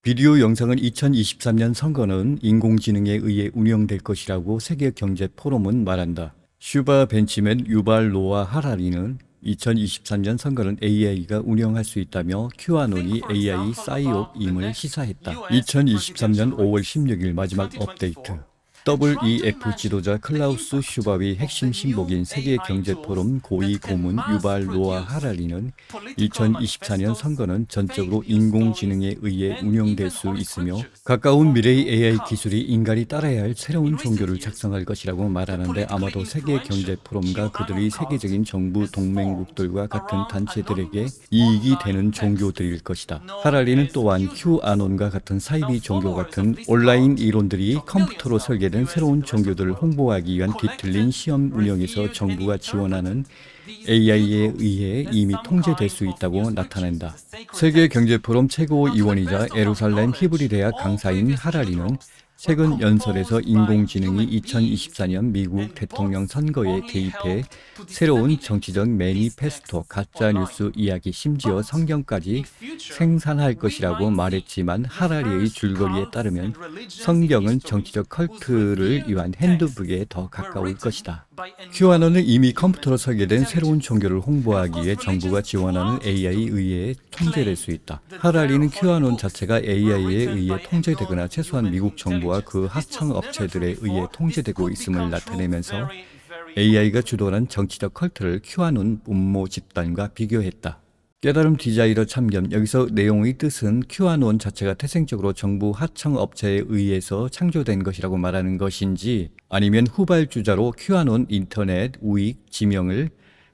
비디오 영상은 2023년 선거는 인공지능에 의해 운영될 것이라고 세계경제포럼은 말한다. 슈바 벤치맨 유발 노아 하라리는 2023년 선거는 AI가 운영할 수 있다며 큐아논이 AI 사이옵임을 시사했다. 2023년 5월 16일 마지막 업데이트. WEF 지도자 클라우스 슈밥의 핵심 신복인 세계경제포럼 고위 고문 유발 노아 하라리는 2024년 선거는 전적으로 인공지능에 의해 운영될 수 있으며 가까운 미래의 AI 기술이 인간이 따라야 할 새로운 종교를 작성할 것이라고 말하는데, 아마도 세계경제포럼과 그들의 세계적인 정부 동맹국들과 같은 단체들에게 이익이 되는 종교들일 것이다. 하라리는 또한 큐아논과 같은 사이비 종교 같은 온라인 이론들이 컴퓨터로 설계된 새로운 종교들을 홍보하기 위한 뒤틀린 시험 운영에서 정부가 지원하는 AI에 의해 이미 통제될 수 있다고 나타낸다. 세계경제포럼 최고위원이자 예루살렘 히브리 대학 강사인 하라리는 최근 연설에서 인공지능이 2024년 미국 대통령 선거에 개입해 새로운 정치적 매니페스토, 가짜뉴스 이야기, 심지어 성경까지 생산할 것이라고 말했지만, 하라리의 줄거리에 따르면 성경은 정치적 컬트를 위한 핸드북에 더 가까울 것이다. 큐아논은 이미 컴퓨터로 설계된 새로운 종교를 홍보하기 위해 정부가 지원하는 AI에 의해 통제될 수 있다. 하라리는 큐아논 자체가 AI에 의해 통제되거나 최소한 미국 정부와 그 하청 업체들에 의해 통제되고 있음을 나타내면서 AI가 주도하는 정치적 컬트를 큐아논 음모 집단과 비교했다. 깨달음 디자이너 참견. 여기서 내용의 뜻은 큐아논 자체가 태생적으로 정부 하청 업체에 의해서 창조된 것이라고 말하는 것인지, 아니면 후발주자로 큐아논 인터넷 우익 지명을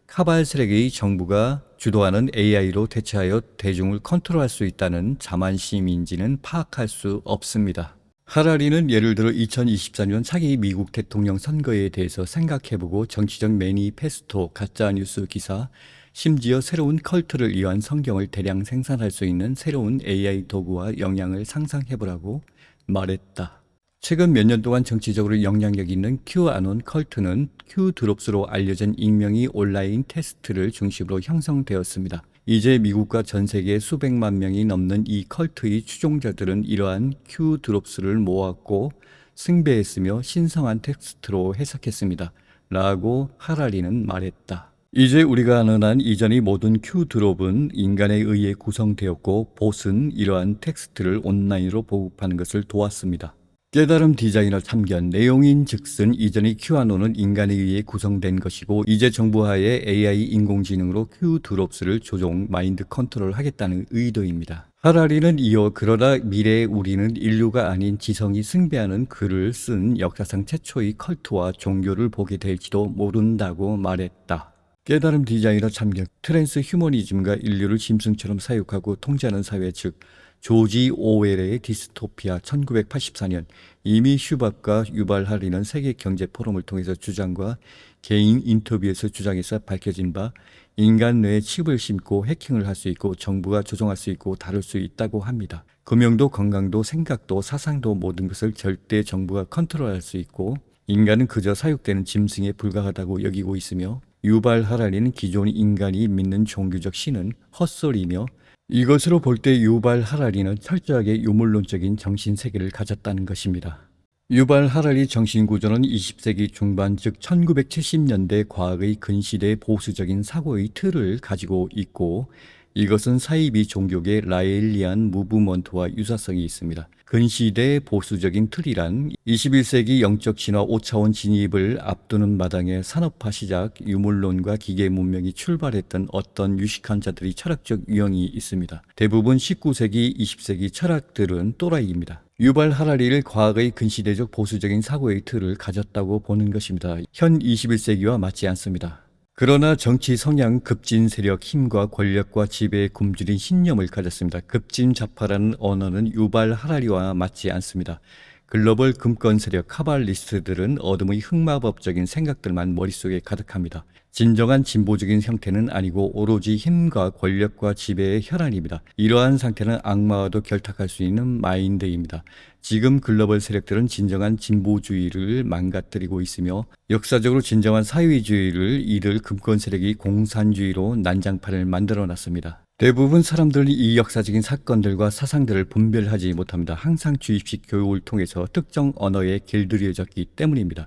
카발 세력의 정부가 주도하는 AI로 대체하여 대중을 컨트롤할 수 있다는 자만심인지는 파악할 수 없습니다. 하라리는 예를 들어 2024년 차기 미국 대통령 선거에 대해서 생각해보고 정치적 매니페스토, 가짜뉴스 기사, 심지어 새로운 컬트를 위한 성경을 대량 생산할 수 있는 새로운 AI 도구와 역량을 상상해보라고 말했다. 최근 몇 년 동안 정치적으로 영향력 있는 큐아논 컬트는 큐드롭스로 알려진 익명의 온라인 테스트를 중심으로 형성되었습니다. 이제 미국과 전 세계 수백만 명이 넘는 이 컬트의 추종자들은 이러한 큐드롭스를 모았고 숭배했으며 신성한 텍스트로 해석했습니다. 라고 하라리는 말했다. 이제 우리가 아는 한 이전의 모든 큐드롭은 인간에 의해 구성되었고 봇은 이러한 텍스트를 온라인으로 보급하는 것을 도왔습니다. 깨달음 디자이너 참견. 내용인 즉슨 이전의 큐아논은 인간에 의해 구성된 것이고 이제 정부하에 AI 인공지능으로 큐드롭스를 조종, 마인드 컨트롤 하겠다는 의도입니다. 하라리는 이어 그러다 미래의 우리는 인류가 아닌 지성이 숭배하는 글을 쓴 역사상 최초의 컬트와 종교를 보게 될지도 모른다고 말했다. 깨달음 디자이너 참견. 트랜스 휴머니즘과 인류를 짐승처럼 사육하고 통제하는 사회, 즉 조지 오웰의 디스토피아 1984년. 이미 슈밥과 유발 하리는 세계경제포럼을 통해서 주장과 개인 인터뷰에서 주장해서 밝혀진 바, 인간 뇌에 칩을 심고 해킹을 할 수 있고 정부가 조종할 수 있고 다룰 수 있다고 합니다. 금융도 건강도 생각도 사상도 모든 것을 절대 정부가 컨트롤할 수 있고 인간은 그저 사육되는 짐승에 불과하다고 여기고 있으며, 유발 하라리는 기존 인간이 믿는 종교적 신은 헛소리이며, 이것으로 볼 때 유발 하라리는 철저하게 유물론적인 정신세계를 가졌다는 것입니다. 유발 하라리 정신구조는 20세기 중반, 즉 1970년대 과학의 근시대 보수적인 사고의 틀을 가지고 있고, 이것은 사이비 종교계 라엘리안 무브먼트와 유사성이 있습니다. 근시대 보수적인 틀이란 21세기 영적 진화 5차원 진입을 앞두는 마당에 산업화 시작, 유물론과 기계 문명이 출발했던 어떤 유식한 자들의 철학적 유형이 있습니다. 대부분 19세기, 20세기 철학들은 또라이입니다. 유발 하라리를 과학의 근시대적 보수적인 사고의 틀을 가졌다고 보는 것입니다. 현 21세기와 맞지 않습니다. 그러나 정치 성향 급진 세력, 힘과 권력과 지배에 굶주린 신념을 가졌습니다. 급진 좌파라는 언어는 유발 하라리와 맞지 않습니다. 글로벌 금권 세력 카발리스트들은 어둠의 흑마법적인 생각들만 머릿속에 가득합니다. 진정한 진보적인 형태는 아니고 오로지 힘과 권력과 지배의 혈안입니다. 이러한 상태는 악마와도 결탁할 수 있는 마인드입니다. 지금 글로벌 세력들은 진정한 진보주의를 망가뜨리고 있으며 역사적으로 진정한 사회주의를 이들 금권 세력이 공산주의로 난장판을 만들어 놨습니다. 대부분 사람들이 이 역사적인 사건들과 사상들을 분별하지 못합니다. 항상 주입식 교육을 통해서 특정 언어에 길들여졌기 때문입니다.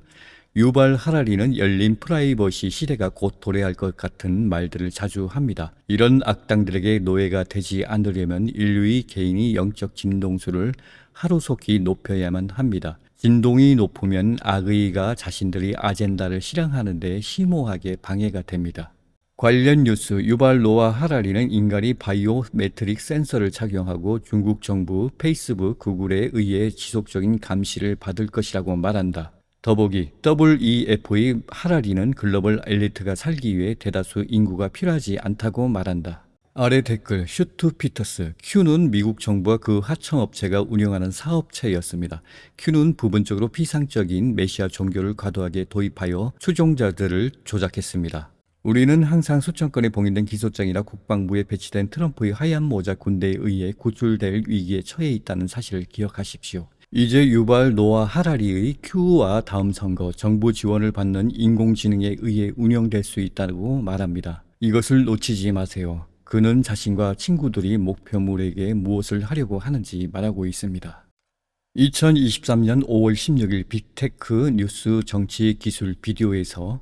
유발 하라리는 열린 프라이버시 시대가 곧 도래할 것 같은 말들을 자주 합니다. 이런 악당들에게 노예가 되지 않으려면 인류의 개인이 영적 진동수를 하루속히 높여야만 합니다. 진동이 높으면 악의가 자신들의 아젠다를 실행하는 데 심오하게 방해가 됩니다. 관련 뉴스, 유발 노아 하라리는 인간이 바이오메트릭 센서를 착용하고 중국 정부, 페이스북, 구글에 의해 지속적인 감시를 받을 것이라고 말한다. 더보기, WEF의 하라리는 글로벌 엘리트가 살기 위해 대다수 인구가 필요하지 않다고 말한다. 아래 댓글, 슈트 피터스, Q는 미국 정부와 그 하청업체가 운영하는 사업체였습니다. Q는 부분적으로 피상적인 메시아 종교를 과도하게 도입하여 추종자들을 조작했습니다. 우리는 항상 수천 건의 봉인된 기소장이나 국방부에 배치된 트럼프의 하얀 모자 군대에 의해 구출될 위기에 처해 있다는 사실을 기억하십시오. 이제 유발 노아 하라리의 Q와 다음 선거, 정부 지원을 받는 인공지능에 의해 운영될 수 있다고 말합니다. 이것을 놓치지 마세요. 그는 자신과 친구들이 목표물에게 무엇을 하려고 하는지 말하고 있습니다. 2023년 5월 16일 빅테크 뉴스 정치 기술 비디오에서